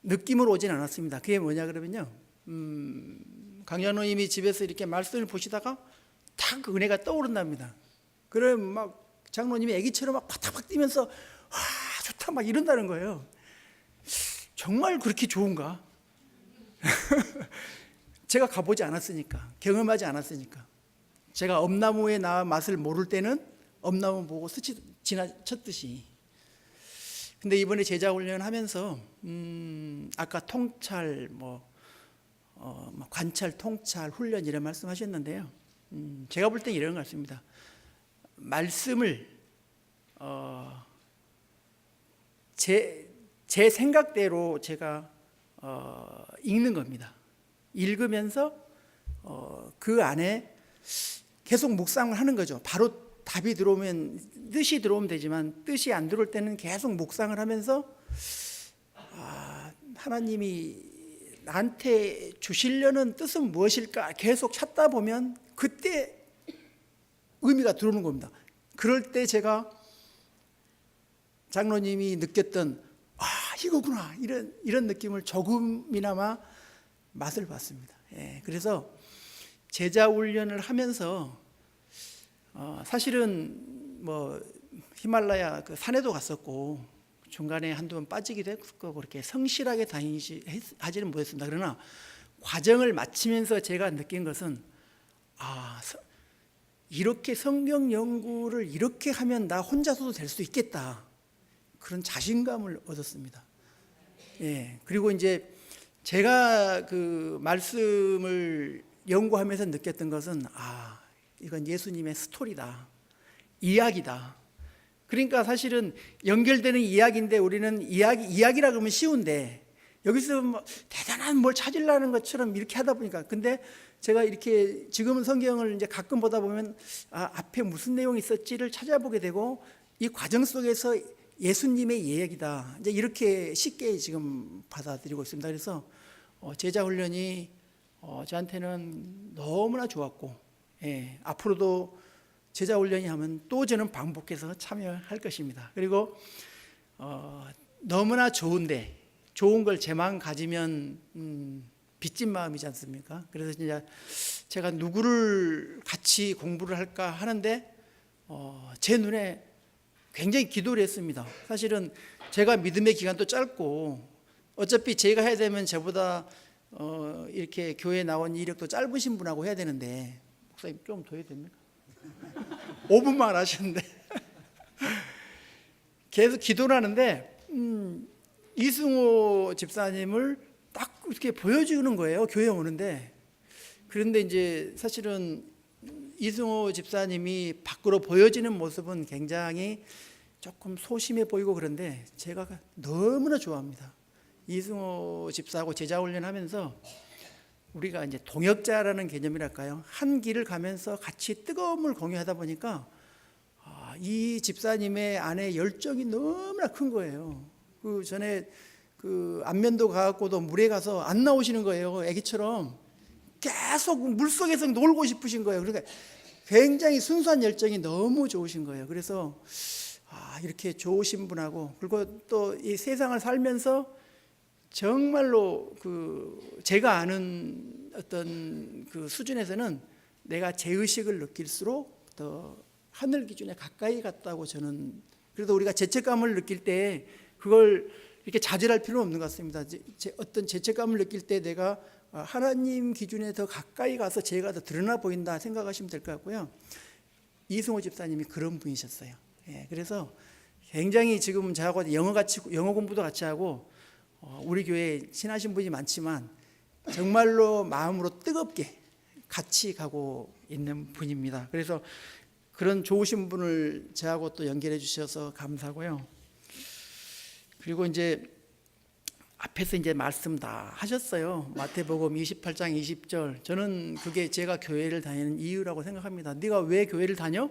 느낌으로 오진 않았습니다. 그게 뭐냐 그러면요, 강장로님이 집에서 이렇게 말씀을 보시다가 탁 그 은혜가 떠오른답니다. 그럼 막 장로님이 애기처럼 막 바닥박 뛰면서 와 좋다 막 이런다는 거예요. 정말 그렇게 좋은가? 제가 가보지 않았으니까, 경험하지 않았으니까. 제가 엄나무의 맛을 모를 때는 엄나무 보고 스치 지나쳤듯이. 근데 이번에 제자 훈련하면서 아까 통찰 관찰, 통찰, 훈련 이런 말씀하셨는데요. 제가 볼 때 이런 것 같습니다. 말씀을 제 생각대로 제가 읽는 겁니다. 읽으면서 그 안에 계속 묵상을 하는 거죠. 바로 답이 들어오면, 뜻이 들어오면 되지만 뜻이 안 들어올 때는 계속 묵상을 하면서 하나님이 나한테 주시려는 뜻은 무엇일까 계속 찾다 보면 그때 의미가 들어오는 겁니다. 그럴 때 제가 장로님이 느꼈던 이거구나 이런 느낌을 조금이나마 맛을 봤습니다. 그래서 제자 훈련을 하면서 사실은 뭐 히말라야 그 산에도 갔었고 중간에 한두 번 빠지기도 했고 그렇게 성실하게 하지는 못했습니다. 그러나 과정을 마치면서 제가 느낀 것은 이렇게 성경 연구를 이렇게 하면 나 혼자서도 될 수 있겠다, 그런 자신감을 얻었습니다. 그리고 이제 제가 그 말씀을 연구하면서 느꼈던 것은 이건 예수님의 스토리다, 이야기다. 그러니까 사실은 연결되는 이야기인데 우리는 이야기라 그러면 쉬운데 여기서 뭐 대단한 뭘 찾으려는 것처럼 이렇게 하다 보니까, 근데 제가 이렇게 지금은 성경을 이제 가끔 보다 보면 앞에 무슨 내용이 있었지를 찾아보게 되고 이 과정 속에서 예수님의 이야기다, 이제 이렇게 쉽게 지금 받아들이고 있습니다. 그래서 제자 훈련이 저한테는 너무나 좋았고, 앞으로도 제자 훈련이 하면 또 저는 반복해서 참여할 것입니다. 그리고 너무나 좋은데 좋은 걸 제 마음 가지면 빚진 마음이지 않습니까? 그래서 진짜 제가 누구를 같이 공부를 할까 하는데 제 눈에 굉장히 기도를 했습니다. 사실은 제가 믿음의 기간도 짧고 어차피 제가 해야 되면 저보다 이렇게 교회 나온 이력도 짧으신 분하고 해야 되는데, 목사님 좀 더 해야 됩니까? 5분만 하셨는데 계속 기도를 하는데 이승호 집사님을 딱 이렇게 보여주는 거예요, 교회 오는데. 그런데 이제 사실은 이승호 집사님이 밖으로 보여지는 모습은 굉장히 조금 소심해 보이고 그런데 제가 너무나 좋아합니다. 이승호 집사하고 제자 훈련하면서 우리가 이제 동역자라는 개념이랄까요, 한 길을 가면서 같이 뜨거움을 공유하다 보니까 이 집사님의 안에 열정이 너무나 큰 거예요. 그 전에 그 안면도 가갖고도 물에 가서 안 나오시는 거예요, 애기처럼. 계속 물속에서 놀고 싶으신 거예요. 그러니까 굉장히 순수한 열정이 너무 좋으신 거예요. 그래서 이렇게 좋으신 분하고, 그리고 또 이 세상을 살면서 정말로 그 제가 아는 어떤 그 수준에서는 내가 죄의식을 느낄수록 더 하늘 기준에 가까이 갔다고 저는. 그래도 우리가 죄책감을 느낄 때 그걸 이렇게 좌절할 필요는 없는 것 같습니다. 어떤 죄책감을 느낄 때 내가 하나님 기준에 더 가까이 가서 죄가 더 드러나 보인다 생각하시면 될 것 같고요. 이승호 집사님이 그런 분이셨어요. 그래서 굉장히 지금 저하고 영어 공부도 같이 하고 우리 교회에 친하신 분이 많지만 정말로 마음으로 뜨겁게 같이 가고 있는 분입니다. 그래서 그런 좋으신 분을 저하고 또 연결해 주셔서 감사하고요. 그리고 이제 앞에서 이제 말씀 다 하셨어요. 마태복음 28장 20절. 저는 그게 제가 교회를 다니는 이유라고 생각합니다. 네가 왜 교회를 다녀?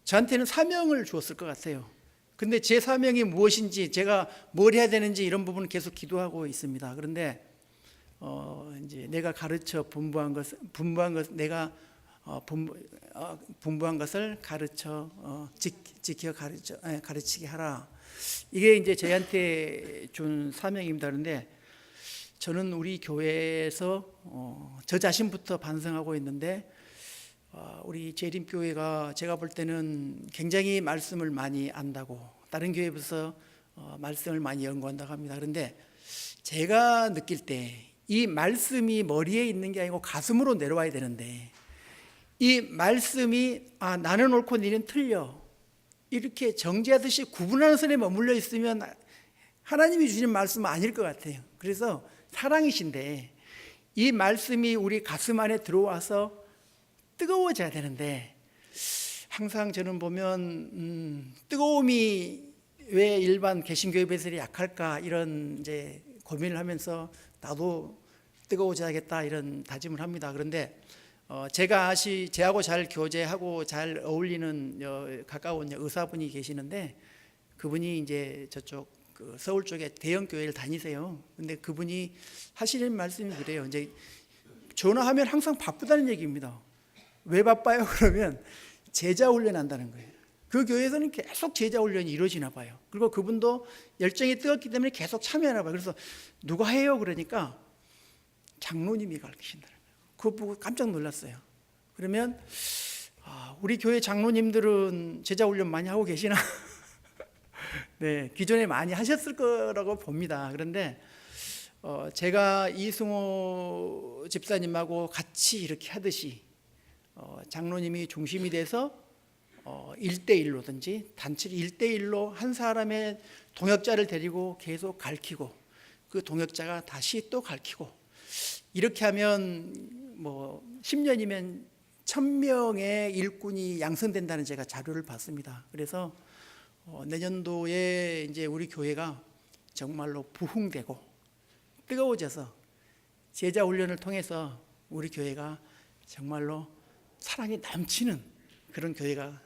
저한테는 사명을 주었을 것 같아요. 근데 제 사명이 무엇인지, 제가 뭘 해야 되는지 이런 부분은 계속 기도하고 있습니다. 그런데 이제 내가 가르쳐 분부한 내가 분부한 것을 가르쳐 지켜 가르치게 하라. 이게 이제 저희한테 준 사명입니다. 그런데 저는 우리 교회에서 저 자신부터 반성하고 있는데, 우리 재림교회가 제가 볼 때는 굉장히 말씀을 많이 안다고, 다른 교회에서 말씀을 많이 연구한다고 합니다. 그런데 제가 느낄 때 이 말씀이 머리에 있는 게 아니고 가슴으로 내려와야 되는데, 이 말씀이 나는 옳고 너는 틀려, 이렇게 정지하듯이 구분하는 선에 머물러 있으면 하나님이 주신 말씀은 아닐 것 같아요. 그래서 사랑이신데 이 말씀이 우리 가슴 안에 들어와서 뜨거워져야 되는데, 항상 저는 보면 뜨거움이 왜 일반 개신교회 배설이 약할까, 이런 이제 고민을 하면서 나도 뜨거워져야겠다 이런 다짐을 합니다. 그런데 제가 제하고 잘 교제하고 잘 어울리는 가까운 의사분이 계시는데, 그분이 이제 저쪽 서울 쪽에 대형 교회를 다니세요. 근데 그분이 하시는 말씀이 그래요. 이제 전화하면 항상 바쁘다는 얘기입니다. 왜 바빠요? 그러면 제자 훈련한다는 거예요. 그 교회에서는 계속 제자 훈련이 이루어지나 봐요. 그리고 그분도 열정이 뜨겁기 때문에 계속 참여하나 봐요. 그래서 누가 해요? 그러니까 장로님이 가르치신다는 거예요. 그거 보고 깜짝 놀랐어요. 그러면 우리 교회 장로님들은 제자 훈련 많이 하고 계시나? 네, 기존에 많이 하셨을 거라고 봅니다. 그런데 제가 이승호 집사님하고 같이 이렇게 하듯이 장로님이 중심이 돼서 1대1로든지 단체 1대1로 한 사람의 동역자를 데리고 계속 가르치고, 그 동역자가 다시 또 가르치고, 이렇게 하면 뭐 10년이면 1000명의 일꾼이 양성된다는 제가 자료를 봤습니다. 그래서 내년도에 이제 우리 교회가 정말로 부흥되고 뜨거워져서 제자 훈련을 통해서 우리 교회가 정말로 사랑이 넘치는 그런 교회가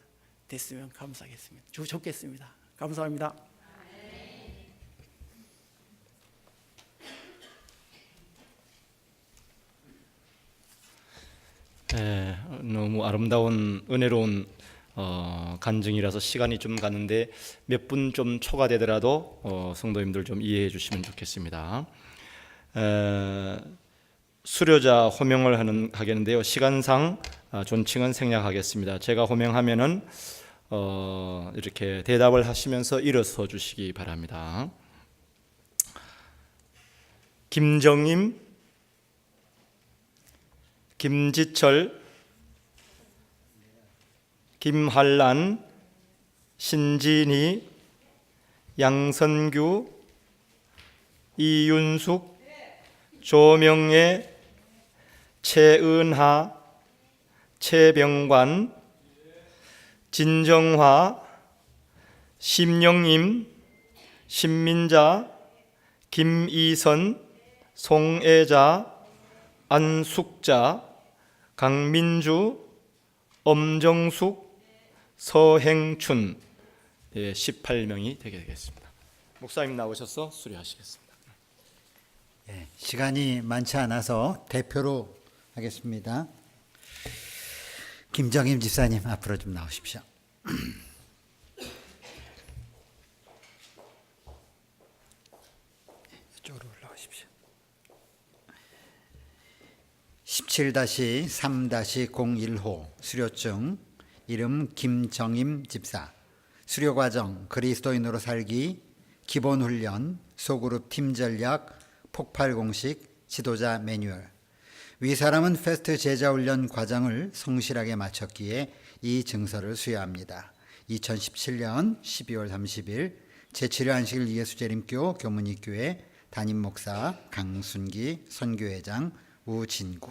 됐으면 감사하겠습니다. 좋겠습니다. 감사합니다. 네, 너무 아름다운 은혜로운 간증이라서 시간이 좀 가는데 몇 분 좀 초과되더라도 성도님들 좀 이해해 주시면 좋겠습니다. 수료자 호명을 하겠는데요. 시간상 존칭은 생략하겠습니다. 제가 호명하면은 이렇게 대답을 하시면서 일어서 주시기 바랍니다. 김정임, 김지철, 김한란, 신진희, 양선규, 이윤숙, 조명애, 최은하, 최병관, 진정화, 심영임, 신민자, 김이선, 송애자, 안숙자, 강민주, 엄정숙, 서행춘, 18명이 되게 되겠습니다. 목사님 나오셔서 수료하시겠습니다. 네, 시간이 많지 않아서 대표로 하겠습니다. 김정임 집사님 앞으로 좀 나오십시오. 이쪽으로 올라오십시오. 17-3-01호 수료증, 이름 김정임 집사, 수료과정 그리스도인으로 살기, 기본훈련, 소그룹 팀전략, 폭발공식, 지도자 매뉴얼. 위 사람은 패스트 제자훈련 과정을 성실하게 마쳤기에 이 증서를 수여합니다. 2017년 12월 30일 제7회 안식일 예수재림교 교문이교회 담임목사 강순기, 선교회장 우진구.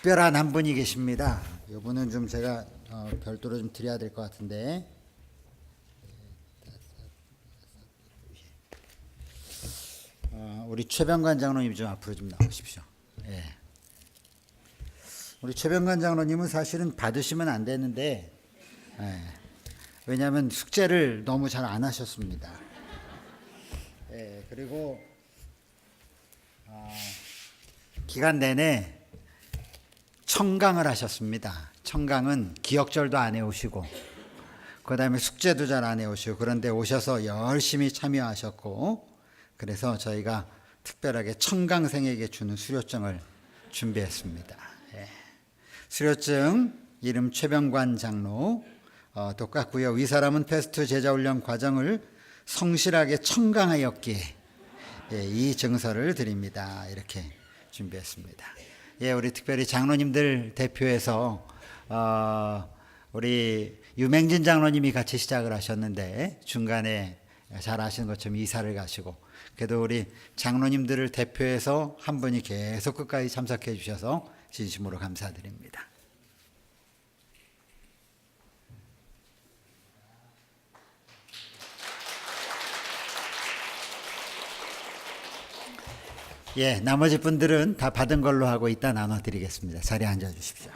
특별한 한 분이 계십니다. 이분은 좀 제가 별도로 좀 드려야 될 것 같은데. 우리 최병관 장로님 좀 앞으로 좀 나오십시오. 예. 우리 최병관 장로님은 사실은 받으시면 안 되는데, 예. 왜냐하면 숙제를 너무 잘 안 하셨습니다. 예. 그리고 기간 내내 청강을 하셨습니다. 청강은 기억절도 안 해오시고, 그 다음에 숙제도 잘 안 해오시고, 그런데 오셔서 열심히 참여하셨고, 그래서 저희가 특별하게 청강생에게 주는 수료증을 준비했습니다. 예. 수료증 이름 최병관 장로, 똑같고요. 이 사람은 패스트 제자훈련 과정을 성실하게 청강하였기에 이 증서를 드립니다. 이렇게 준비했습니다. 예, 우리 특별히 장로님들 대표해서 우리 유맹진 장로님이 같이 시작을 하셨는데 중간에 잘 아시는 것처럼 이사를 가시고, 그래도 우리 장로님들을 대표해서 한 분이 계속 끝까지 참석해 주셔서 진심으로 감사드립니다. 예, 나머지 분들은 다 받은 걸로 하고 이따 나눠드리겠습니다. 자리에 앉아 주십시오.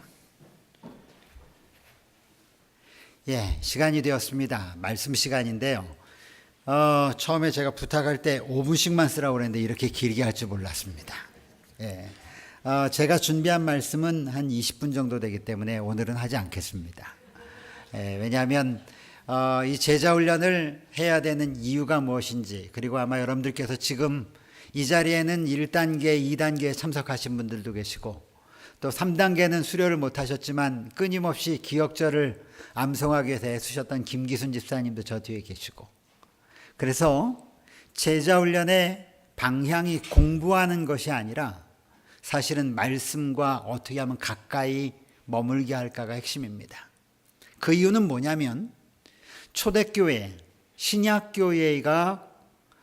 예, 시간이 되었습니다. 말씀 시간인데요. 처음에 제가 부탁할 때 5분씩만 쓰라고 그랬는데 이렇게 길게 할 줄 몰랐습니다. 예, 제가 준비한 말씀은 한 20분 정도 되기 때문에 오늘은 하지 않겠습니다. 예, 왜냐하면 이 제자훈련을 해야 되는 이유가 무엇인지, 그리고 아마 여러분들께서 지금 이 자리에는 1단계, 2단계에 참석하신 분들도 계시고, 또 3단계는 수료를 못하셨지만 끊임없이 기억절을 암송하기 위해서 애쓰셨던 김기순 집사님도 저 뒤에 계시고, 그래서 제자훈련의 방향이 공부하는 것이 아니라 사실은 말씀과 어떻게 하면 가까이 머물게 할까가 핵심입니다. 그 이유는 뭐냐면 초대교회, 신약교회가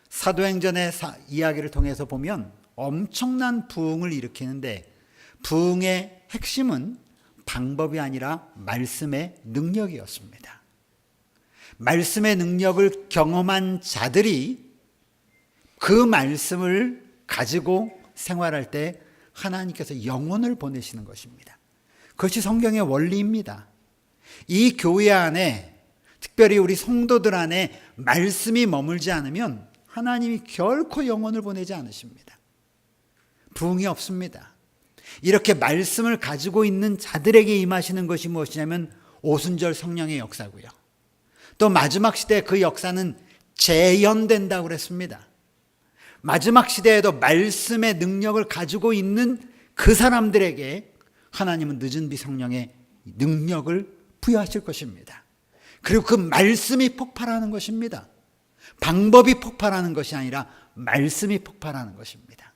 사도행전의 이야기를 통해서 보면 엄청난 부흥을 일으키는데, 부흥의 핵심은 방법이 아니라 말씀의 능력이었습니다. 말씀의 능력을 경험한 자들이 그 말씀을 가지고 생활할 때 하나님께서 영혼을 보내시는 것입니다. 그것이 성경의 원리입니다. 이 교회 안에, 특별히 우리 성도들 안에 말씀이 머물지 않으면 하나님이 결코 영혼을 보내지 않으십니다. 부흥이 없습니다. 이렇게 말씀을 가지고 있는 자들에게 임하시는 것이 무엇이냐면 오순절 성령의 역사고요. 또 마지막 시대에 그 역사는 재현된다고 그랬습니다. 마지막 시대에도 말씀의 능력을 가지고 있는 그 사람들에게 하나님은 늦은 비 성령의 능력을 부여하실 것입니다. 그리고 그 말씀이 폭발하는 것입니다. 방법이 폭발하는 것이 아니라 말씀이 폭발하는 것입니다.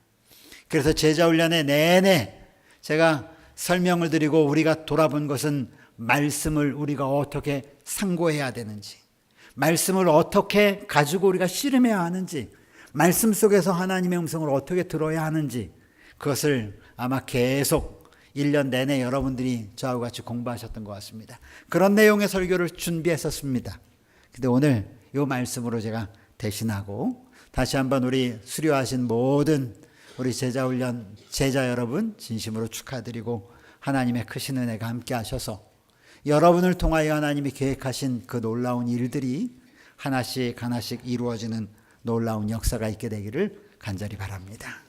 그래서 제자훈련의 내내 제가 설명을 드리고 우리가 돌아본 것은 말씀을 우리가 어떻게 상고해야 되는지, 말씀을 어떻게 가지고 우리가 씨름해야 하는지, 말씀 속에서 하나님의 음성을 어떻게 들어야 하는지, 그것을 아마 계속 1년 내내 여러분들이 저하고 같이 공부하셨던 것 같습니다. 그런 내용의 설교를 준비했었습니다. 근데 오늘 이 말씀으로 제가 대신하고 다시 한번 우리 수료하신 모든 우리 제자훈련 제자 여러분 진심으로 축하드리고, 하나님의 크신 은혜가 함께 하셔서 여러분을 통하여 하나님이 계획하신 그 놀라운 일들이 하나씩 하나씩 이루어지는 놀라운 역사가 있게 되기를 간절히 바랍니다.